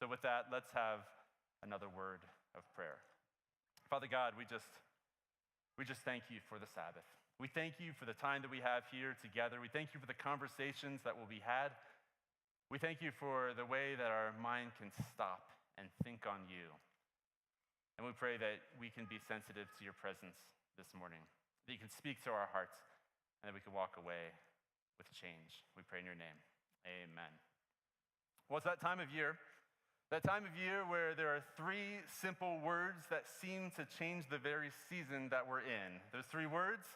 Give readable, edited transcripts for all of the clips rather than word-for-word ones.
So with that, let's have another word of prayer. Father God, we just thank you for the Sabbath. We thank you for the time that we have here together. We thank you for the conversations that will be had. We thank you for the way that our mind can stop and think on you. And we pray that we can be sensitive to your presence this morning, that you can speak to our hearts, and that we can walk away with change. We pray in your name. Amen. Well, it's that time of year where there are three simple words that seem to change the very season that we're in. Those three words: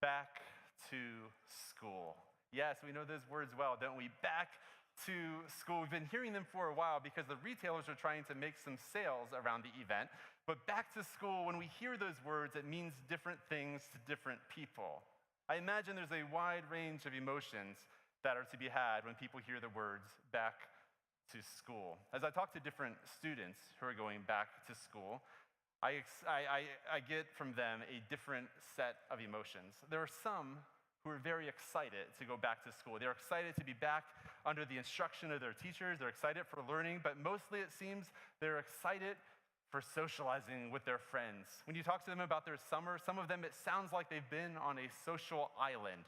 back to school. Yes, we know those words well, don't we? Back to school. We've been hearing them for a while because the retailers are trying to make some sales around the event. But back to school, when we hear those words, it means different things to different people. I imagine there's a wide range of emotions that are to be had when people hear the words back to school. As I talk to different students who are going back to school, I get from them a different set of emotions. There are some who are very excited to go back to school. They're excited to be back under the instruction of their teachers. They're excited for learning, but mostly it seems they're excited for socializing with their friends. When you talk to them about their summer, some of them, it sounds like they've been on a social island,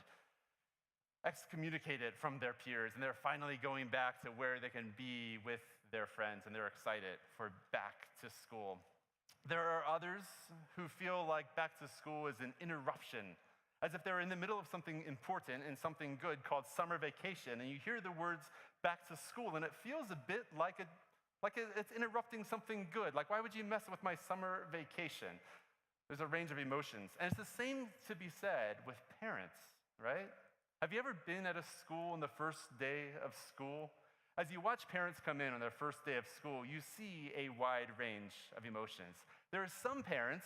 excommunicated from their peers, and they're finally going back to where they can be with their friends, and they're excited for back to school. There are others who feel like back to school is an interruption, as if they're in the middle of something important and something good called summer vacation, and you hear the words back to school, and it feels a bit like it's interrupting something good. Like, why would you mess with my summer vacation? There's a range of emotions. And it's the same to be said with parents, right? Have you ever been at a school on the first day of school? As you watch parents come in on their first day of school, you see a wide range of emotions. There are some parents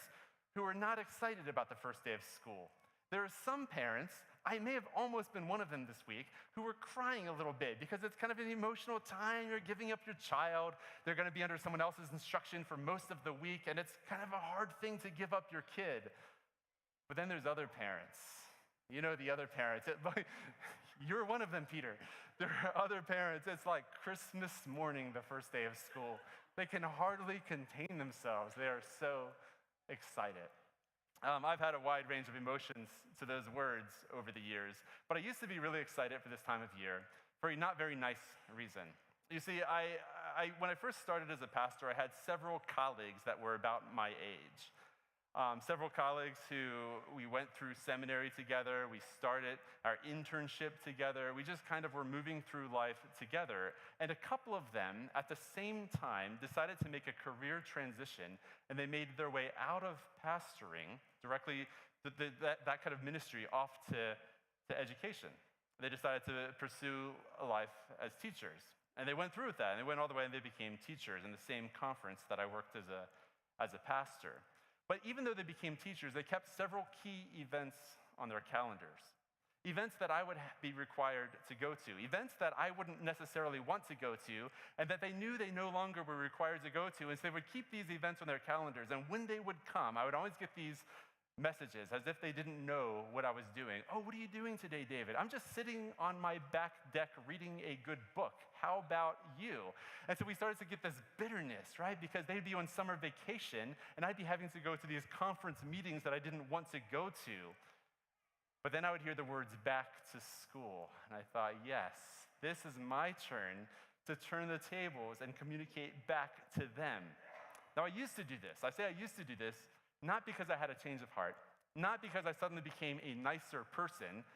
who are not excited about the first day of school. There are some parents, I may have almost been one of them this week, who were crying a little bit because it's kind of an emotional time. You're giving up your child. They're going to be under someone else's instruction for most of the week, and it's kind of a hard thing to give up your kid. But then there's other parents. You know the other parents. You're one of them, Peter. There are other parents. It's like Christmas morning, the first day of school. They can hardly contain themselves. They are so excited. I've had a wide range of emotions to those words over the years, but I used to be really excited for this time of year for a not very nice reason. You see, when I first started as a pastor, I had several colleagues that were about my age. Several colleagues who we went through seminary together, we started our internship together, we just kind of were moving through life together. And a couple of them, at the same time, decided to make a career transition, and they made their way out of pastoring directly, that kind of ministry, off to education. They decided to pursue a life as teachers. And they went through with that, and they went all the way, and they became teachers in the same conference that I worked as a pastor. But even though they became teachers, they kept several key events on their calendars. Events that I would be required to go to. Events that I wouldn't necessarily want to go to, and that they knew they no longer were required to go to. And so they would keep these events on their calendars. And when they would come, I would always get these messages as if they didn't know what I was doing. Oh, what are you doing today, David? I'm just sitting on my back deck reading a good book. How about you? And so we started to get this bitterness, right? Because they'd be on summer vacation and I'd be having to go to these conference meetings that I didn't want to go to. But then I would hear the words back to school. And I thought, yes, this is my turn to turn the tables and communicate back to them. Now, I used to do this. I say I used to do this not because I had a change of heart, not because I suddenly became a nicer person,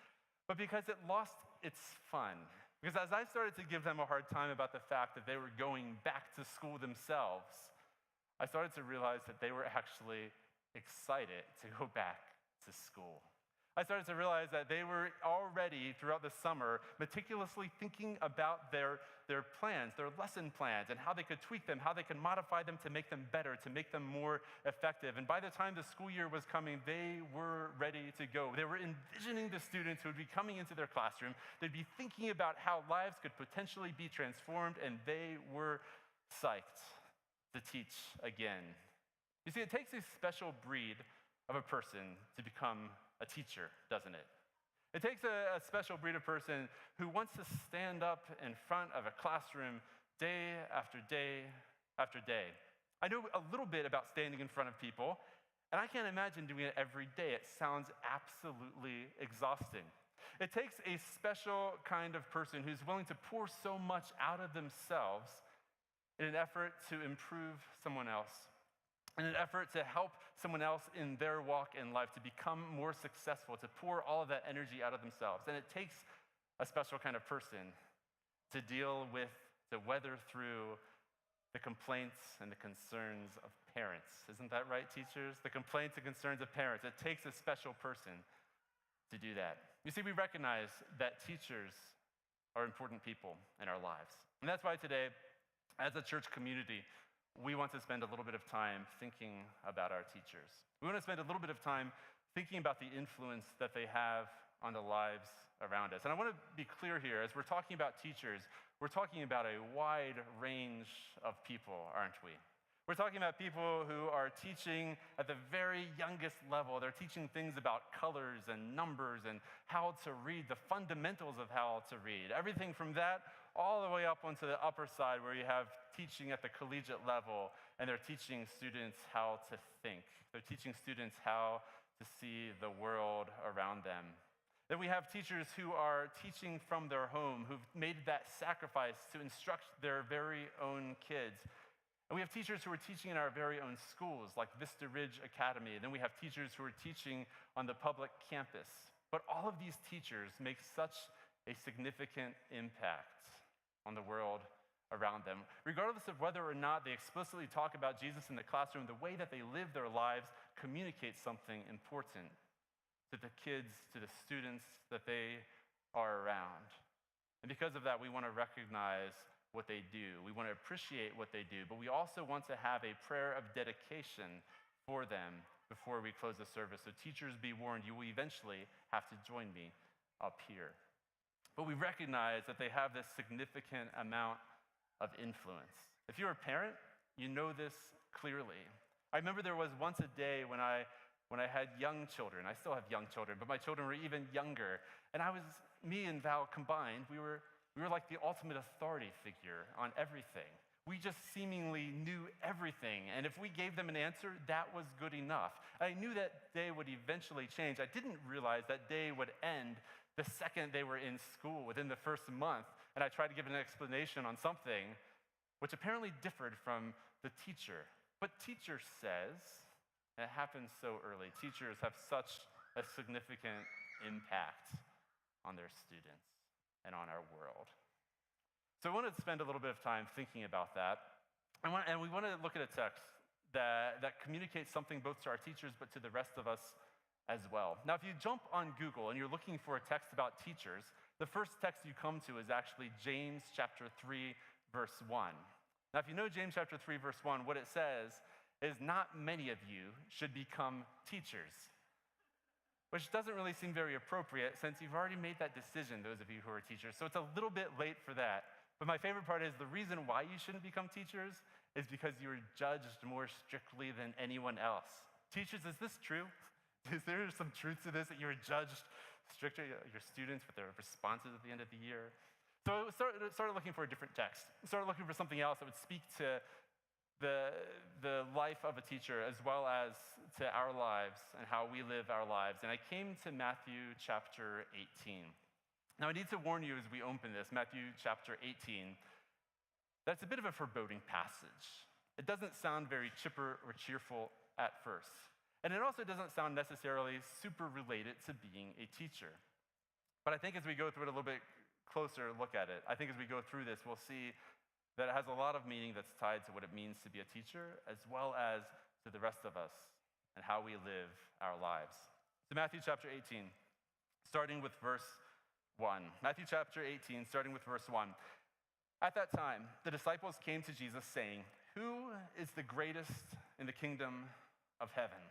but because it lost its fun. Because as I started to give them a hard time about the fact that they were going back to school themselves, I started to realize that they were actually excited to go back to school. I started to realize that they were already, throughout the summer, meticulously thinking about their plans, their lesson plans, and how they could tweak them, how they could modify them to make them better, to make them more effective. And by the time the school year was coming, they were ready to go. They were envisioning the students who would be coming into their classroom. They'd be thinking about how lives could potentially be transformed, and they were psyched to teach again. You see, it takes a special breed of a person to become a teacher, doesn't it? It takes a special breed of person who wants to stand up in front of a classroom day after day after day. I know a little bit about standing in front of people, and I can't imagine doing it every day. It sounds absolutely exhausting. It takes a special kind of person who's willing to pour so much out of themselves in an effort to improve someone else, in an effort to help someone else in their walk in life to become more successful, to pour all of that energy out of themselves. And it takes a special kind of person to deal with, to weather through the complaints and the concerns of parents. Isn't that right, teachers? The complaints and concerns of parents. It takes a special person to do that. You see, we recognize that teachers are important people in our lives. And that's why today, as a church community, we want to spend a little bit of time thinking about our teachers. We want to spend a little bit of time thinking about the influence that they have on the lives around us. And I want to be clear here, as we're talking about teachers, we're talking about a wide range of people, aren't we? We're talking about people who are teaching at the very youngest level. They're teaching things about colors and numbers and how to read, the fundamentals of how to read. Everything from that all the way up onto the upper side where you have teaching at the collegiate level, and they're teaching students how to think. They're teaching students how to see the world around them. Then we have teachers who are teaching from their home, who've made that sacrifice to instruct their very own kids. And we have teachers who are teaching in our very own schools, like Vista Ridge Academy. And then we have teachers who are teaching on the public campus. But all of these teachers make such a significant impact on the world around them. Regardless of whether or not they explicitly talk about Jesus in the classroom, the way that they live their lives communicates something important to the kids, to the students that they are around. And because of that, we want to recognize what they do. We want to appreciate what they do, but we also want to have a prayer of dedication for them before we close the service. So teachers, be warned, you will eventually have to join me up here. But we recognize that they have this significant amount of influence. If you're a parent, you know this clearly. I remember there was once a day when I had young children. I still have young children, but my children were even younger. And me and Val combined, we were like the ultimate authority figure on everything. We just seemingly knew everything. And if we gave them an answer, that was good enough. I knew that day would eventually change. I didn't realize that day would end the second they were in school, within the first month. And I tried to give an explanation on something which apparently differed from the teacher. But teacher says, and it happens so early, teachers have such a significant impact on their students and on our world. So I want to spend a little bit of time thinking about that. And we want to look at a text that communicates something both to our teachers but to the rest of us as well. Now, if you jump on Google and you're looking for a text about teachers, the first text you come to is actually James chapter 3, verse 1. Now, if you know James chapter 3, verse 1, what it says is not many of you should become teachers, which doesn't really seem very appropriate since you've already made that decision, those of you who are teachers. So it's a little bit late for that. But my favorite part is the reason why you shouldn't become teachers is because you're judged more strictly than anyone else. Teachers, is this true? Is there some truth to this, that you're judged strictly, your students, with their responses at the end of the year? So I started looking for a different text. I started looking for something else that would speak to the life of a teacher as well as to our lives and how we live our lives. And I came to Matthew chapter 18. Now I need to warn you as we open this, Matthew chapter 18, that's a bit of a foreboding passage. It doesn't sound very chipper or cheerful at first. And it also doesn't sound necessarily super related to being a teacher. But I think as we go through it a little bit closer look at it, I think as we go through this, we'll see that it has a lot of meaning that's tied to what it means to be a teacher, as well as to the rest of us and how we live our lives. So Matthew chapter 18, starting with verse 1. Matthew chapter 18, starting with verse 1. At that time, the disciples came to Jesus saying, "Who is the greatest in the kingdom of heaven?"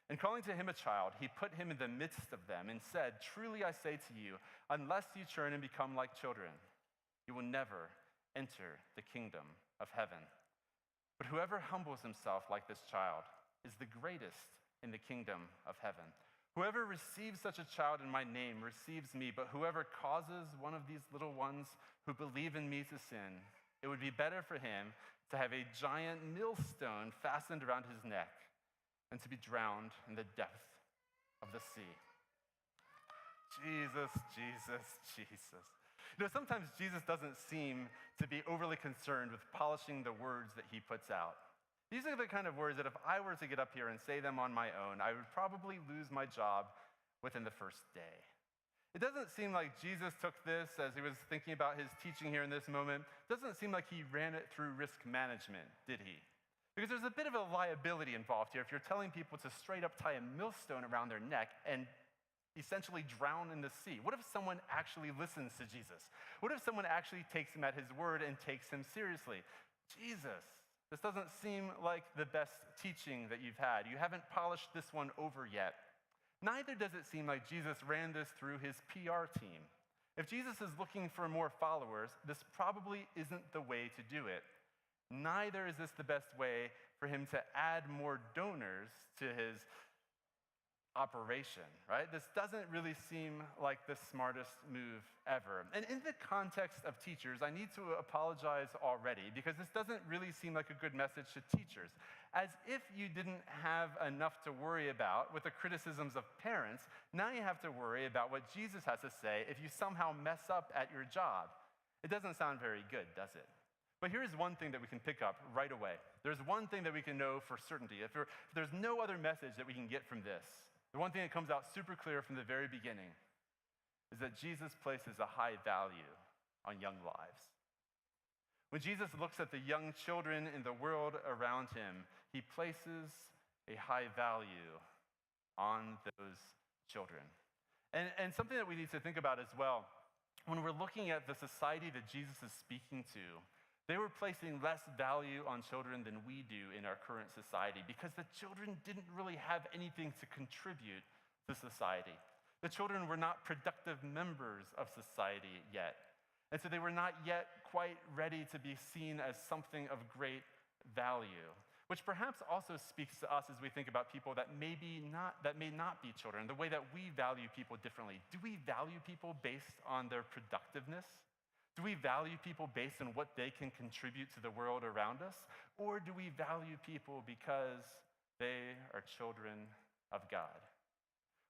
And calling to him a child, he put him in the midst of them and said, "Truly I say to you, unless you turn and become like children, you will never enter the kingdom of heaven. But whoever humbles himself like this child is the greatest in the kingdom of heaven. Whoever receives such a child in my name receives me, but whoever causes one of these little ones who believe in me to sin, it it would be better for him to have a giant millstone fastened around his neck and to be drowned in the depth of the sea. Jesus, Jesus, Jesus. Sometimes Jesus doesn't seem to be overly concerned with polishing the words that he puts out. These are the kind of words that if I were to get up here and say them on my own, I would probably lose my job within the first day. It doesn't seem like Jesus took this as he was thinking about his teaching here in this moment. It doesn't seem like he ran it through risk management, did he? Because there's a bit of a liability involved here if you're telling people to straight up tie a millstone around their neck and essentially drown in the sea. What if someone actually listens to Jesus? What if someone actually takes him at his word and takes him seriously? Jesus, this doesn't seem like the best teaching that you've had. You haven't polished this one over yet. Neither does it seem like Jesus ran this through his PR team. If Jesus is looking for more followers, this probably isn't the way to do it. Neither is this the best way for him to add more donors to his operation, right? This doesn't really seem like the smartest move ever. And in the context of teachers, I need to apologize already because this doesn't really seem like a good message to teachers. As if you didn't have enough to worry about with the criticisms of parents, now you have to worry about what Jesus has to say if you somehow mess up at your job. It doesn't sound very good, does it? But here's one thing that we can pick up right away. There's one thing that we can know for certainty. If there's no other message that we can get from this, the one thing that comes out super clear from the very beginning is that Jesus places a high value on young lives. When Jesus looks at the young children in the world around him, he places a high value on those children. And something that we need to think about as well, when we're looking at the society that Jesus is speaking to, they were placing less value on children than we do in our current society because the children didn't really have anything to contribute to society. The children were not productive members of society yet. And so they were not yet quite ready to be seen as something of great value, which perhaps also speaks to us as we think about people that may not be children, the way that we value people differently. Do we value people based on their productiveness? Do we value people based on what they can contribute to the world around us? Or do we value people because they are children of God?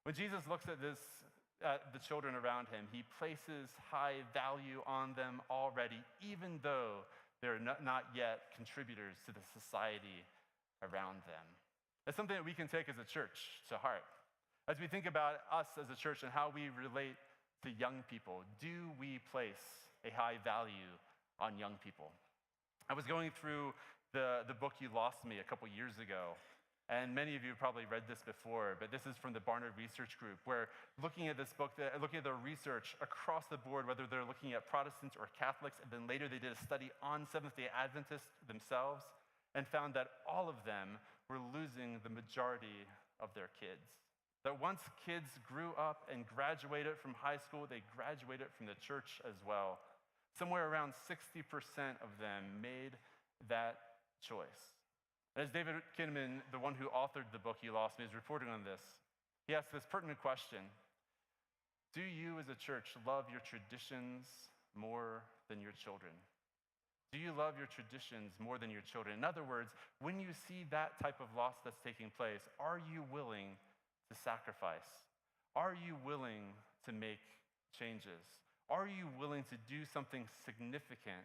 When Jesus looks at the children around him, he places high value on them already, even though they're not yet contributors to the society around them. That's something that we can take as a church to heart. As we think about us as a church and how we relate to young people, do we place a high value on young people? I was going through the book You Lost Me a couple years ago, and many of you have probably read this before, but this is from the Barnard Research Group, where looking at this book, looking at their research across the board, whether they're looking at Protestants or Catholics, and then later they did a study on Seventh-day Adventists themselves, and found that all of them were losing the majority of their kids. That once kids grew up and graduated from high school, they graduated from the church as well. Somewhere around 60% of them made that choice. As David Kinnaman, the one who authored the book You Lost Me, is reporting on this, he asked this pertinent question: do you as a church love your traditions more than your children? Do you love your traditions more than your children? In other words, when you see that type of loss that's taking place, are you willing to sacrifice? Are you willing to make changes? Are you willing to do something significant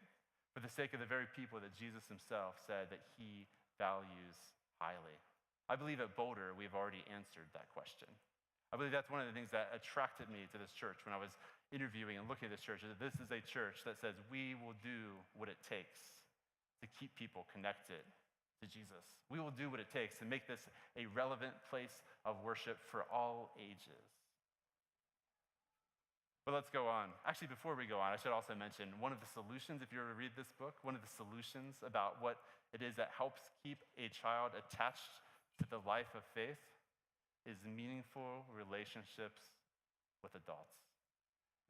for the sake of the very people that Jesus himself said that he values highly? I believe at Boulder, we've already answered that question. I believe that's one of the things that attracted me to this church when I was interviewing and looking at this church, is that this is a church that says we will do what it takes to keep people connected to Jesus. We will do what it takes to make this a relevant place of worship for all ages. But let's go on. Actually, before we go on, I should also mention one of the solutions, if you were to read this book, one of the solutions about what it is that helps keep a child attached to the life of faith is meaningful relationships with adults.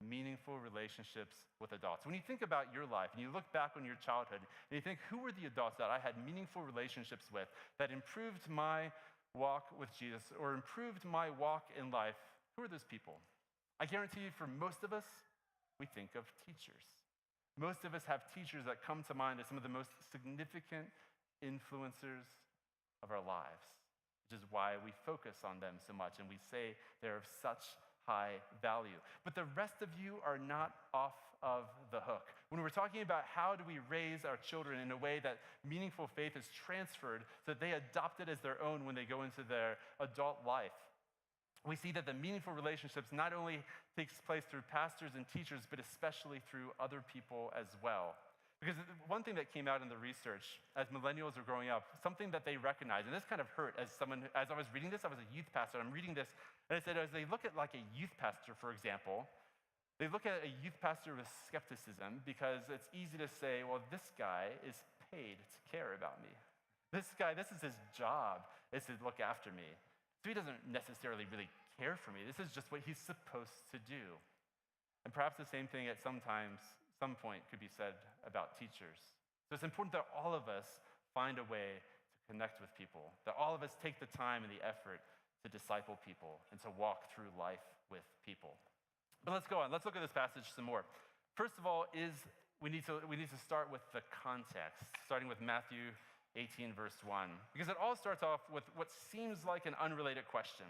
Meaningful relationships with adults. When you think about your life and you look back on your childhood and you think, who were the adults that I had meaningful relationships with that improved my walk with Jesus or improved my walk in life? Who are those people? I guarantee you, for most of us, we think of teachers. Most of us have teachers that come to mind as some of the most significant influencers of our lives, which is why we focus on them so much and we say they're of such high value. But the rest of you are not off of the hook. When we're talking about how do we raise our children in a way that meaningful faith is transferred so that they adopt it as their own when they go into their adult life, we see that the meaningful relationships not only takes place through pastors and teachers, but especially through other people as well. Because one thing that came out in the research as millennials are growing up, something that they recognize, and this kind of hurt as I was reading this, I was a youth pastor, I'm reading this, and it said as they look at like a youth pastor, for example, they look at a youth pastor with skepticism because it's easy to say, well, this guy is paid to care about me. This guy, this is his job, is to look after me. So he doesn't necessarily really care for me. This is just what he's supposed to do. And perhaps the same thing at some point could be said about teachers. So it's important that all of us find a way to connect with people, that all of us take the time and the effort to disciple people and to walk through life with people. But let's go on. Let's look at this passage some more. First of all, we need to start with the context, starting with Matthew 18, verse 1, because it all starts off with what seems like an unrelated question.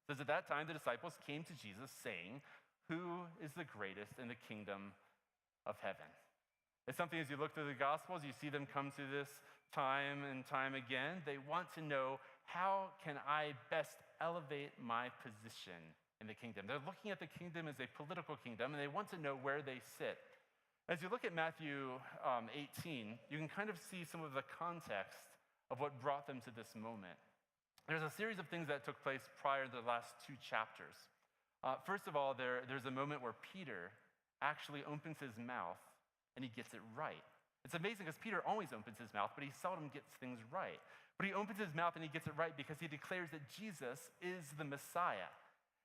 It says, at that time, the disciples came to Jesus saying, who is the greatest in the kingdom of heaven? It's something as you look through the Gospels, you see them come to this time and time again. They want to know, how can I best elevate my position in the kingdom? They're looking at the kingdom as a political kingdom, and they want to know where they sit. As you look at Matthew 18, you can kind of see some of the context of what brought them to this moment. There's a series of things that took place prior to the last two chapters. First of all, there's a moment where Peter actually opens his mouth and he gets it right. It's amazing because Peter always opens his mouth, but he seldom gets things right. But he opens his mouth and he gets it right because he declares that Jesus is the Messiah.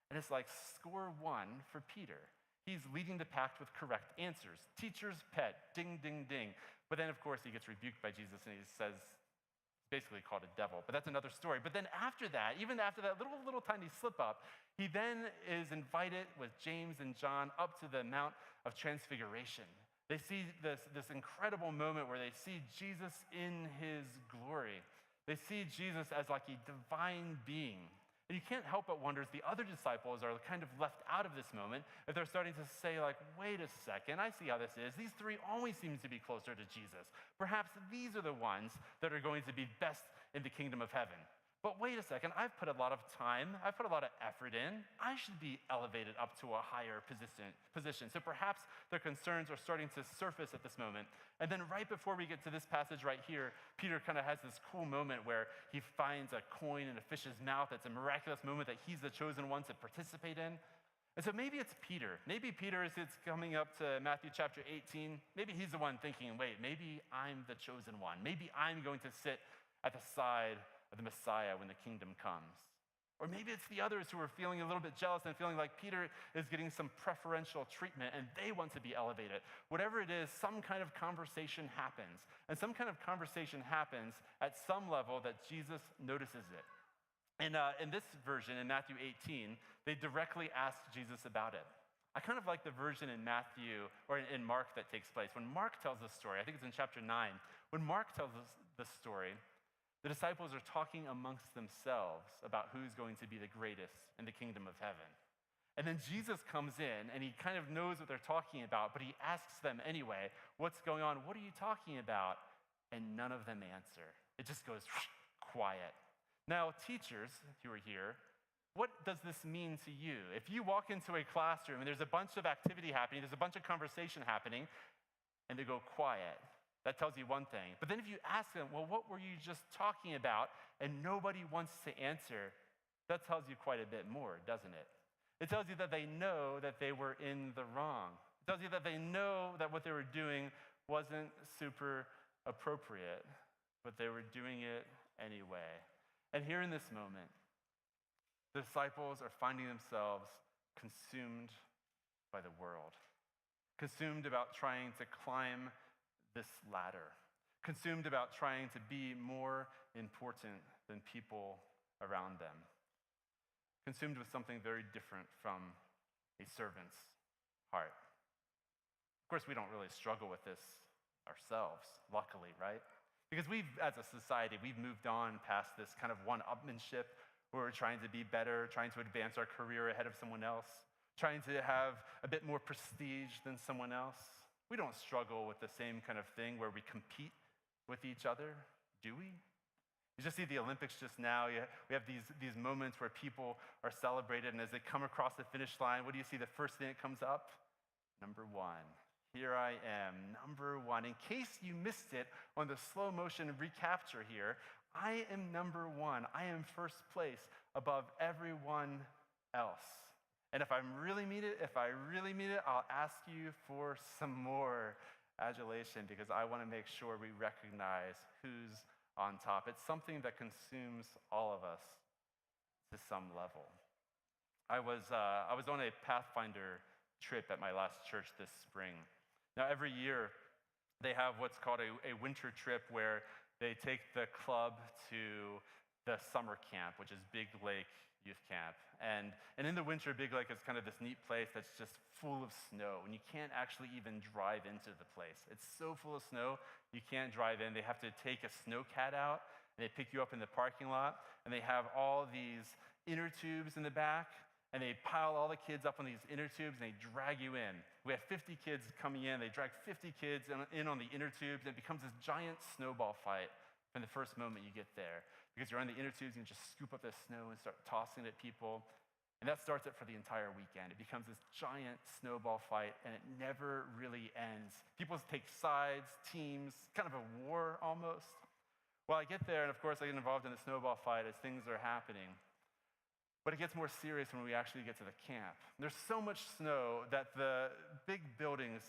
And it's like score one for Peter. He's leading the pack with correct answers. Teacher's pet, ding, ding, ding. But then, of course, he gets rebuked by Jesus and he says, basically called a devil. But that's another story. But then after that, even after that little tiny slip up, he then is invited with James and John up to the Mount of Transfiguration. They see this incredible moment where they see Jesus in his glory. They see Jesus as like a divine being. And you can't help but wonder if the other disciples are kind of left out of this moment, if they're starting to say like, wait a second, I see how this is. These three always seem to be closer to Jesus. Perhaps these are the ones that are going to be best in the kingdom of heaven. But wait a second, I've put a lot of time, I've put a lot of effort in. I should be elevated up to a higher position. So perhaps their concerns are starting to surface at this moment. And then right before we get to this passage right here, Peter kind of has this cool moment where he finds a coin in a fish's mouth. It's a miraculous moment that he's the chosen one to participate in. And so maybe it's Peter. Maybe Peter, as it's coming up to Matthew chapter 18, maybe he's the one thinking, wait, maybe I'm the chosen one. Maybe I'm going to sit at the side of the Messiah when the kingdom comes. Or maybe it's the others who are feeling a little bit jealous and feeling like Peter is getting some preferential treatment and they want to be elevated. Whatever it is, some kind of conversation happens. And some kind of conversation happens at some level that Jesus notices it. And in this version, in Matthew 18, they directly ask Jesus about it. I kind of like the version in Matthew, or in Mark that takes place. When Mark tells the story, I think it's in chapter 9, when Mark tells us the story, the disciples are talking amongst themselves about who's going to be the greatest in the kingdom of heaven. And then Jesus comes in and he kind of knows what they're talking about, but he asks them anyway, what's going on? What are you talking about? And none of them answer. It just goes quiet. Now, teachers who are here, what does this mean to you? If you walk into a classroom and there's a bunch of activity happening, there's a bunch of conversation happening, and they go quiet, that tells you one thing. But then if you ask them, well, what were you just talking about? And nobody wants to answer, that tells you quite a bit more, doesn't it? It tells you that they know that they were in the wrong. It tells you that they know that what they were doing wasn't super appropriate, but they were doing it anyway. And here in this moment, the disciples are finding themselves consumed by the world, consumed about trying to climb this ladder, consumed about trying to be more important than people around them, consumed with something very different from a servant's heart. Of course, we don't really struggle with this ourselves, luckily, right? Because as a society, we've moved on past this kind of one-upmanship where we're trying to be better, trying to advance our career ahead of someone else, trying to have a bit more prestige than someone else. We don't struggle with the same kind of thing where we compete with each other, do we? You just see the Olympics just now. We have these moments where people are celebrated, and as they come across the finish line, what do you see? The first thing that comes up? Number one. Here I am, number one. In case you missed it on the slow motion recapture here, I am number one. I am first place above everyone else. And if I really mean it, I'll ask you for some more adulation because I want to make sure we recognize who's on top. It's something that consumes all of us to some level. I was on a Pathfinder trip at my last church this spring. Now, every year, they have what's called a winter trip where they take the club to the summer camp, which is Big Lake Youth Camp. And in the winter, Big Lake is kind of this neat place that's just full of snow, and you can't actually even drive into the place. It's so full of snow, you can't drive in. They have to take a snowcat out, and they pick you up in the parking lot, and they have all these inner tubes in the back, and they pile all the kids up on these inner tubes, and they drag you in. We have 50 kids coming in. They drag 50 kids in on the inner tubes, and it becomes this giant snowball fight from the first moment you get there. Because you're on the inner tubes, and you just scoop up the snow and start tossing it at people. And that starts it for the entire weekend. It becomes this giant snowball fight, and it never really ends. People take sides, teams, kind of a war almost. Well, I get there, and of course, I get involved in the snowball fight as things are happening. But it gets more serious when we actually get to the camp. There's so much snow that the big buildings,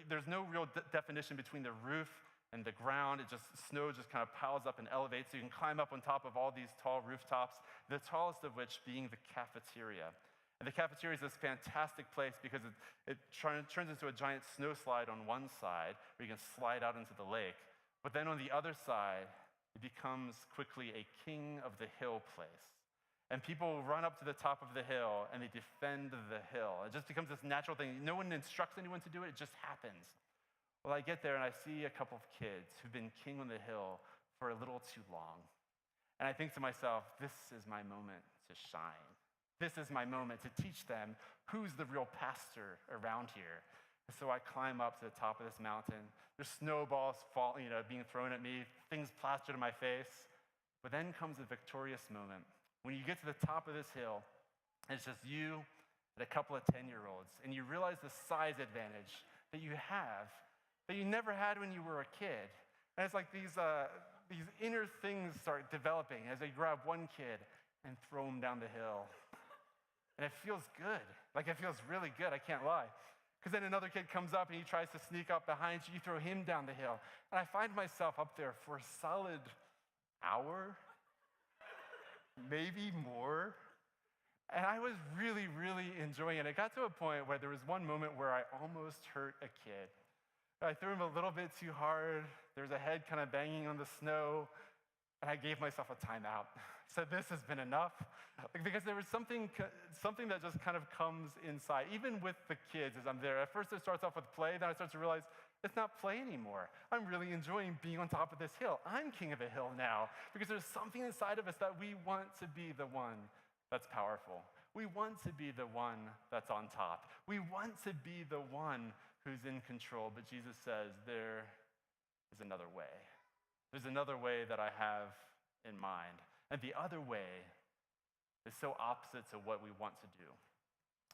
there's no real definition between the roof and the ground. Snow just kind of piles up and elevates, so you can climb up on top of all these tall rooftops, the tallest of which being the cafeteria. And the cafeteria is this fantastic place because it turns into a giant snow slide on one side, where you can slide out into the lake. But then on the other side, it becomes quickly a king of the hill place. And people run up to the top of the hill and they defend the hill. It just becomes this natural thing. No one instructs anyone to do it, it just happens. Well, I get there and I see a couple of kids who've been king on the hill for a little too long. And I think to myself, this is my moment to shine. This is my moment to teach them who's the real pastor around here. And so I climb up to the top of this mountain. There's snowballs being thrown at me, things plastered in my face. But then comes a victorious moment. When you get to the top of this hill, and it's just you and a couple of 10-year-olds, and you realize the size advantage that you have that you never had when you were a kid. And it's like these inner things start developing as they grab one kid and throw him down the hill. And it feels good. Like, it feels really good, I can't lie. Because then another kid comes up and he tries to sneak up behind you, you throw him down the hill. And I find myself up there for a solid hour, maybe more. And I was really, really enjoying it. It got to a point where there was one moment where I almost hurt a kid. I threw him a little bit too hard. There was a head kind of banging on the snow, and I gave myself a timeout. I said, this has been enough. Because there was something that just kind of comes inside, even with the kids as I'm there. At first it starts off with play, then I start to realize it's not play anymore. I'm really enjoying being on top of this hill. I'm king of a hill now, because there's something inside of us that we want to be the one that's powerful. We want to be the one that's on top. We want to be the one who's in control, but Jesus says there is another way. There's another way that I have in mind. And the other way is so opposite to what we want to do.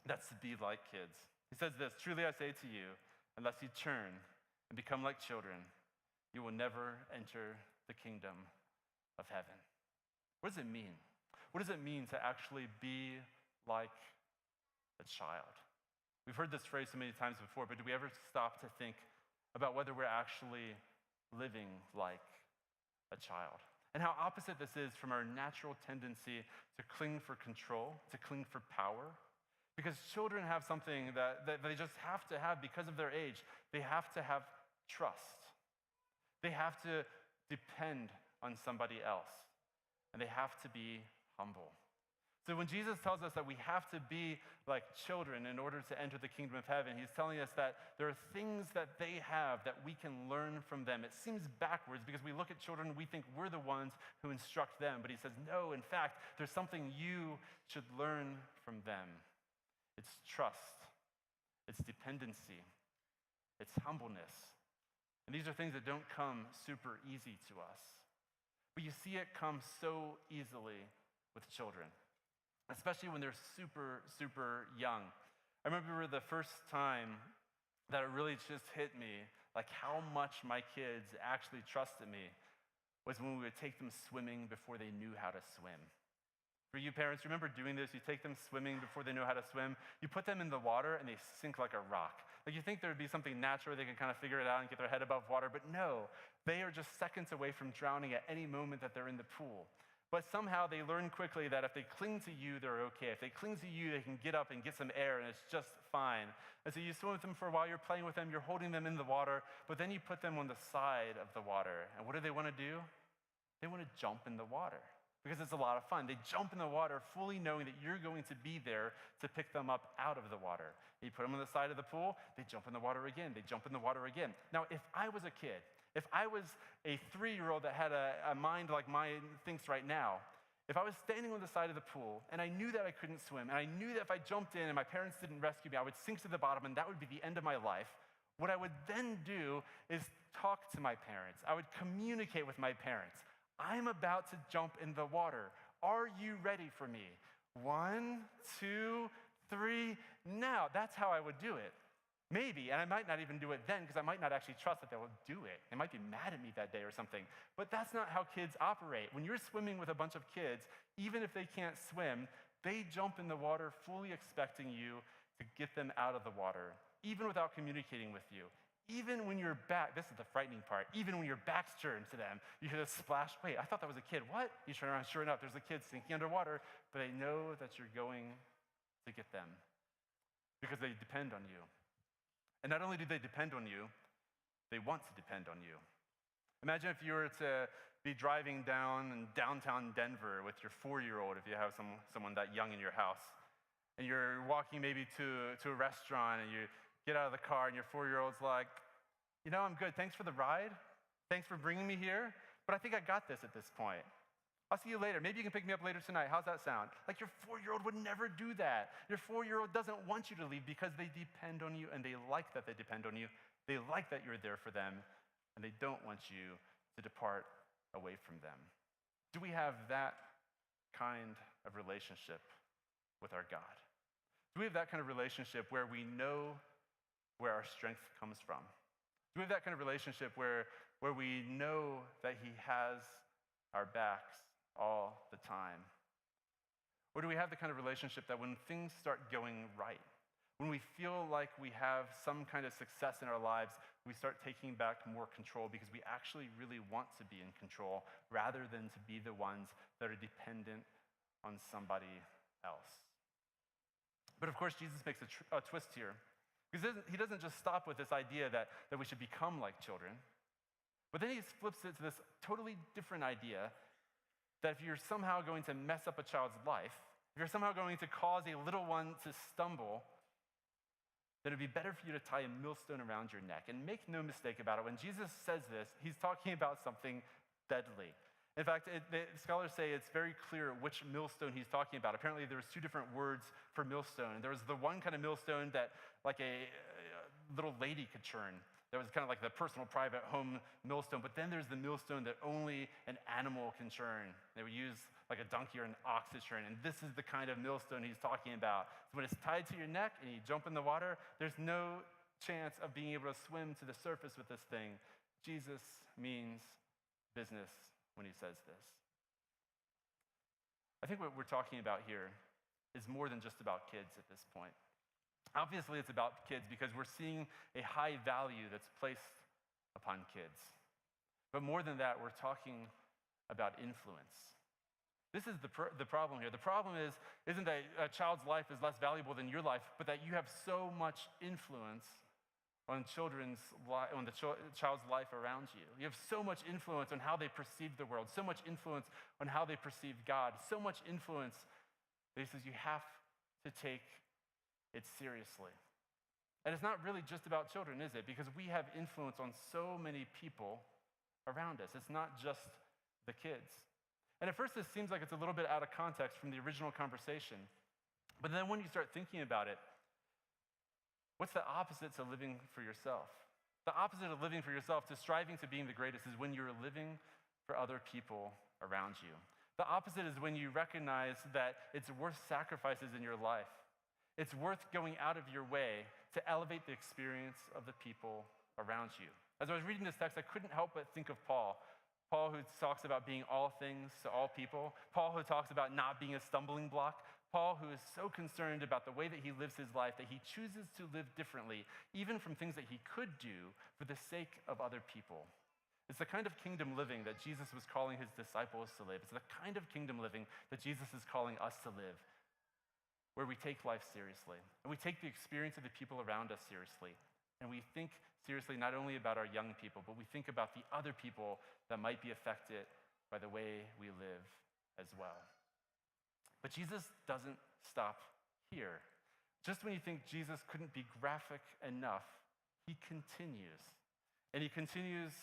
That's to be like kids. He says this, truly I say to you, unless you turn and become like children, you will never enter the kingdom of heaven. What does it mean? What does it mean to actually be like a child? We've heard this phrase so many times before, but do we ever stop to think about whether we're actually living like a child? And how opposite this is from our natural tendency to cling for control, to cling for power. Because children have something that they just have to have because of their age. They have to have trust. They have to depend on somebody else. And they have to be humble. So when Jesus tells us that we have to be like children in order to enter the kingdom of heaven, he's telling us that there are things that they have that we can learn from them. It seems backwards because we look at children and we think we're the ones who instruct them. But he says, no, in fact, there's something you should learn from them. It's trust, it's dependency, it's humbleness. And these are things that don't come super easy to us. But you see it come so easily with children, especially when they're super, super young. I remember the first time that it really just hit me, like how much my kids actually trusted me, was when we would take them swimming before they knew how to swim. For you parents, remember doing this? You take them swimming before they know how to swim. You put them in the water and they sink like a rock. Like you think there would be something natural, they can kind of figure it out and get their head above water, but no, they are just seconds away from drowning at any moment that they're in the pool. But somehow they learn quickly that if they cling to you, they're okay. If they cling to you, they can get up and get some air and it's just fine. And so you swim with them for a while, you're playing with them, you're holding them in the water, but then you put them on the side of the water. And what do they want to do? They want to jump in the water because it's a lot of fun. They jump in the water fully knowing that you're going to be there to pick them up out of the water. You put them on the side of the pool, they jump in the water again, they jump in the water again. Now, if I was a kid, if I was a 3-year-old that had a mind like mine thinks right now, if I was standing on the side of the pool and I knew that I couldn't swim and I knew that if I jumped in and my parents didn't rescue me, I would sink to the bottom and that would be the end of my life, what I would then do is talk to my parents. I would communicate with my parents. I'm about to jump in the water. Are you ready for me? 1, 2, 3, now. That's how I would do it. Maybe, and I might not even do it then because I might not actually trust that they will do it. They might be mad at me that day or something. But that's not how kids operate. When you're swimming with a bunch of kids, even if they can't swim, they jump in the water fully expecting you to get them out of the water, even without communicating with you. Even when your back, this is the frightening part, even when your back's turned to them, you hear this splash. Wait, I thought that was a kid. What? You turn around, sure enough, there's a kid sinking underwater, but they know that you're going to get them because they depend on you. And not only do they depend on you, they want to depend on you. Imagine if you were to be driving down in downtown Denver with your 4-year-old, if you have someone that young in your house, and you're walking maybe to a restaurant and you get out of the car and your 4-year-old's like, you know, I'm good, thanks for the ride, thanks for bringing me here, but I think I got this at this point. I'll see you later. Maybe you can pick me up later tonight. How's that sound? Like your 4-year-old would never do that. Your 4-year-old doesn't want you to leave because they depend on you and they like that they depend on you. They like that you're there for them and they don't want you to depart away from them. Do we have that kind of relationship with our God? Do we have that kind of relationship where we know where our strength comes from? Do we have that kind of relationship where we know that He has our backs all the time? Or do we have the kind of relationship that when things start going right, when we feel like we have some kind of success in our lives, we start taking back more control because we actually really want to be in control rather than to be the ones that are dependent on somebody else? But of course, Jesus makes a twist here. Because He doesn't just stop with this idea that we should become like children, but then He flips it to this totally different idea that if you're somehow going to mess up a child's life, if you're somehow going to cause a little one to stumble, then it'd be better for you to tie a millstone around your neck. And make no mistake about it, when Jesus says this, He's talking about something deadly. In fact, the scholars say it's very clear which millstone He's talking about. Apparently, there was 2 different words for millstone. There was the one kind of millstone that like a little lady could churn. That was kind of like the personal, private home millstone. But then there's the millstone that only an animal can churn. They would use like a donkey or an ox to churn. And this is the kind of millstone He's talking about. So when it's tied to your neck and you jump in the water, there's no chance of being able to swim to the surface with this thing. Jesus means business when He says this. I think what we're talking about here is more than just about kids at this point. Obviously, it's about kids because we're seeing a high value that's placed upon kids. But more than that, we're talking about influence. This is the problem here. The problem isn't that a child's life is less valuable than your life, but that you have so much influence on the child's life around you. You have so much influence on how they perceive the world, so much influence on how they perceive God, so much influence But he says you have to take it seriously. And it's not really just about children, is it? Because we have influence on so many people around us. It's not just the kids. And at first, this seems like it's a little bit out of context from the original conversation. But then when you start thinking about it, what's the opposite to living for yourself? The opposite of living for yourself, to striving to being the greatest, is when you're living for other people around you. The opposite is when you recognize that it's worth sacrifices in your life. It's worth going out of your way to elevate the experience of the people around you. As I was reading this text, I couldn't help but think of Paul. Paul, who talks about being all things to all people. Paul, who talks about not being a stumbling block. Paul, who is so concerned about the way that he lives his life that he chooses to live differently, even from things that he could do for the sake of other people. It's the kind of kingdom living that Jesus was calling his disciples to live. It's the kind of kingdom living that Jesus is calling us to live, where we take life seriously, and we take the experience of the people around us seriously, and we think seriously not only about our young people, but we think about the other people that might be affected by the way we live as well. But Jesus doesn't stop here. Just when you think Jesus couldn't be graphic enough, he continues. And he continues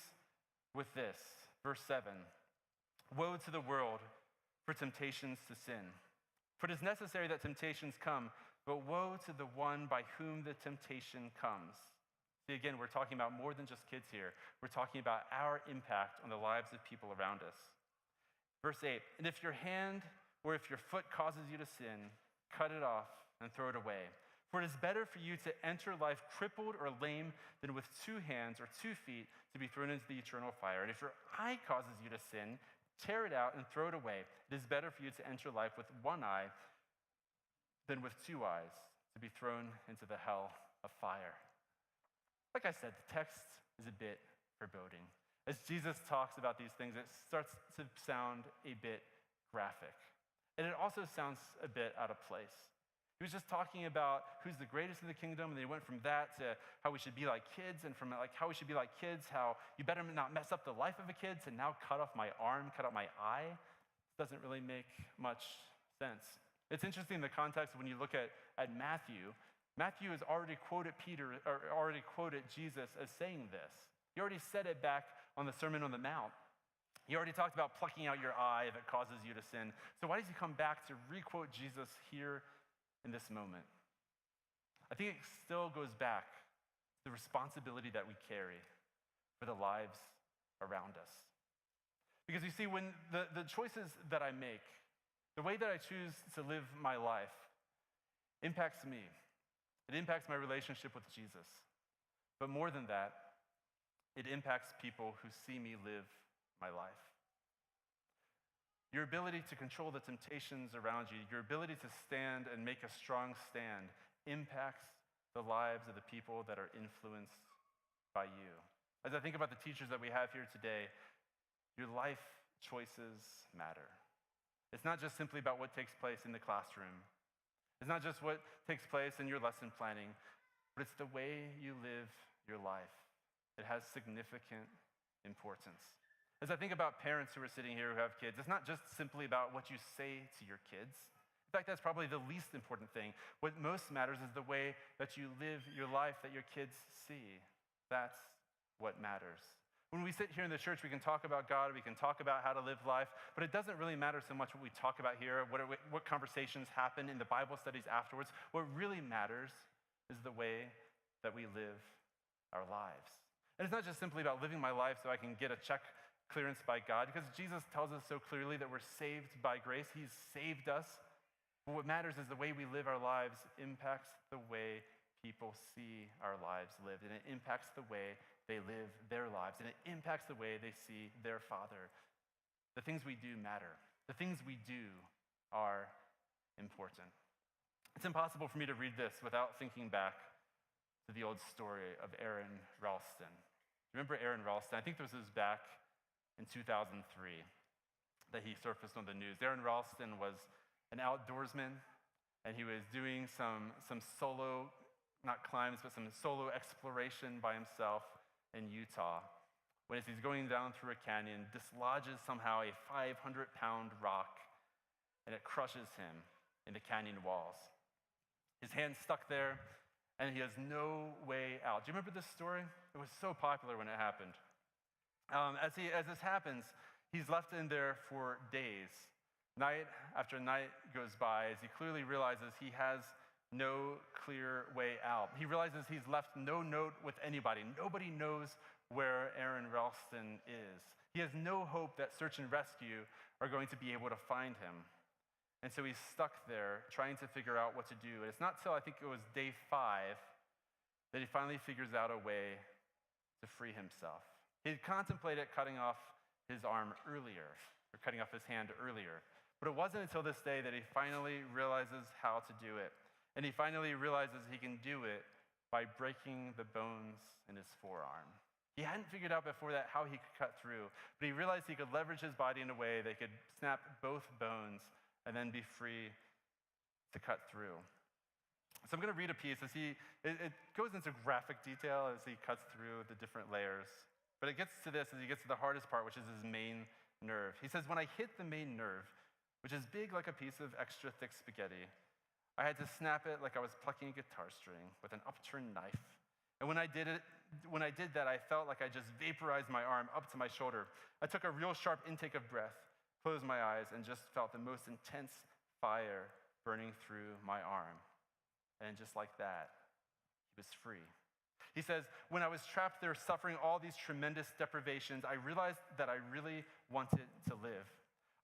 with this, verse 7. Woe to the world for temptations to sin. For it is necessary that temptations come, but woe to the one by whom the temptation comes. See, again, we're talking about more than just kids here. We're talking about our impact on the lives of people around us. Verse 8, and if your hand or if your foot causes you to sin, cut it off and throw it away. For it is better for you to enter life crippled or lame than with 2 hands or 2 feet to be thrown into the eternal fire. And if your eye causes you to sin, tear it out and throw it away. It is better for you to enter life with 1 eye than with 2 eyes to be thrown into the hell of fire. Like I said, the text is a bit foreboding. As Jesus talks about these things, it starts to sound a bit graphic. And it also sounds a bit out of place. He was just talking about who's the greatest in the kingdom, and they went from that to how we should be like kids, and from like how we should be like kids, how you better not mess up the life of a kid, to now cut off my arm, cut off my eye. It doesn't really make much sense. It's interesting in the context when you look at Matthew. Matthew has already quoted Jesus as saying this. He already said it back on the Sermon on the Mount. He already talked about plucking out your eye if it causes you to sin. So why does he come back to re-quote Jesus here in this moment? I think it still goes back to the responsibility that we carry for the lives around us. Because you see, when the choices that I make, the way that I choose to live my life impacts me. It impacts my relationship with Jesus. But more than that, it impacts people who see me live my life. Your ability to control the temptations around you, your ability to stand and make a strong stand impacts the lives of the people that are influenced by you. As I think about the teachers that we have here today, your life choices matter. It's not just simply about what takes place in the classroom. It's not just what takes place in your lesson planning, but it's the way you live your life. It has significant importance. As I think about parents who are sitting here who have kids, it's not just simply about what you say to your kids. In fact, that's probably the least important thing. What most matters is the way that you live your life that your kids see. That's what matters. When we sit here in the church, we can talk about God, we can talk about how to live life, but it doesn't really matter so much what we talk about here, what conversations happen in the Bible studies afterwards. What really matters is the way that we live our lives. And it's not just simply about living my life so I can get a check clearance by God, because Jesus tells us so clearly that we're saved by grace. He's saved us. But what matters is the way we live our lives impacts the way people see our lives lived, and it impacts the way they live their lives, and it impacts the way they see their Father. The things we do matter. The things we do are important. It's impossible for me to read this without thinking back to the old story of Aron Ralston. Remember Aron Ralston? I think this was back in 2003 that he surfaced on the news. Aron Ralston was an outdoorsman, and he was doing some solo, not climbs, but some solo exploration by himself in Utah. When as he's going down through a canyon, dislodges somehow a 500-pound rock, and it crushes him. in the canyon walls. His hand's stuck there, and he has no way out. Do you remember this story? It was so popular when it happened. As this happens, he's left in there for days. Night after night goes by as he clearly realizes he has no clear way out. He realizes he's left no note with anybody. Nobody knows where Aron Ralston is. He has no hope that search and rescue are going to be able to find him. And so he's stuck there trying to figure out what to do. And it's not till I think it was day 5 that he finally figures out a way to free himself. He had contemplated cutting off his arm earlier, or cutting off his hand earlier. But it wasn't until this day that he finally realizes how to do it. And he finally realizes he can do it by breaking the bones in his forearm. He hadn't figured out before that how he could cut through, but he realized he could leverage his body in a way that could snap both bones and then be free to cut through. So I'm going to read a piece as it goes into graphic detail as he cuts through the different layers. But it gets to this as he gets to the hardest part, which is his main nerve. He says, when I hit the main nerve, which is big like a piece of extra thick spaghetti, I had to snap it like I was plucking a guitar string with an upturned knife. And when I did that, I felt like I just vaporized my arm up to my shoulder. I took a real sharp intake of breath, closed my eyes, and just felt the most intense fire burning through my arm. And just like that, he was free. He says, when I was trapped there suffering all these tremendous deprivations, I realized that I really wanted to live.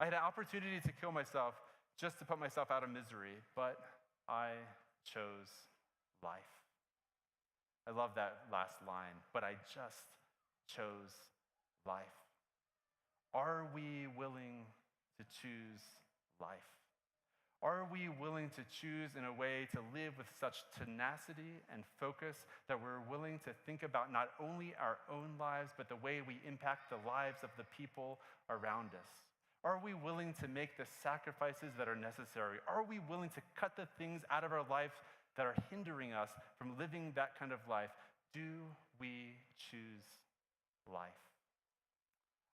I had an opportunity to kill myself just to put myself out of misery, but I chose life. I love that last line, but I just chose life. Are we willing to choose life? Are we willing to choose in a way to live with such tenacity and focus that we're willing to think about not only our own lives, but the way we impact the lives of the people around us? Are we willing to make the sacrifices that are necessary? Are we willing to cut the things out of our life that are hindering us from living that kind of life? Do we choose life?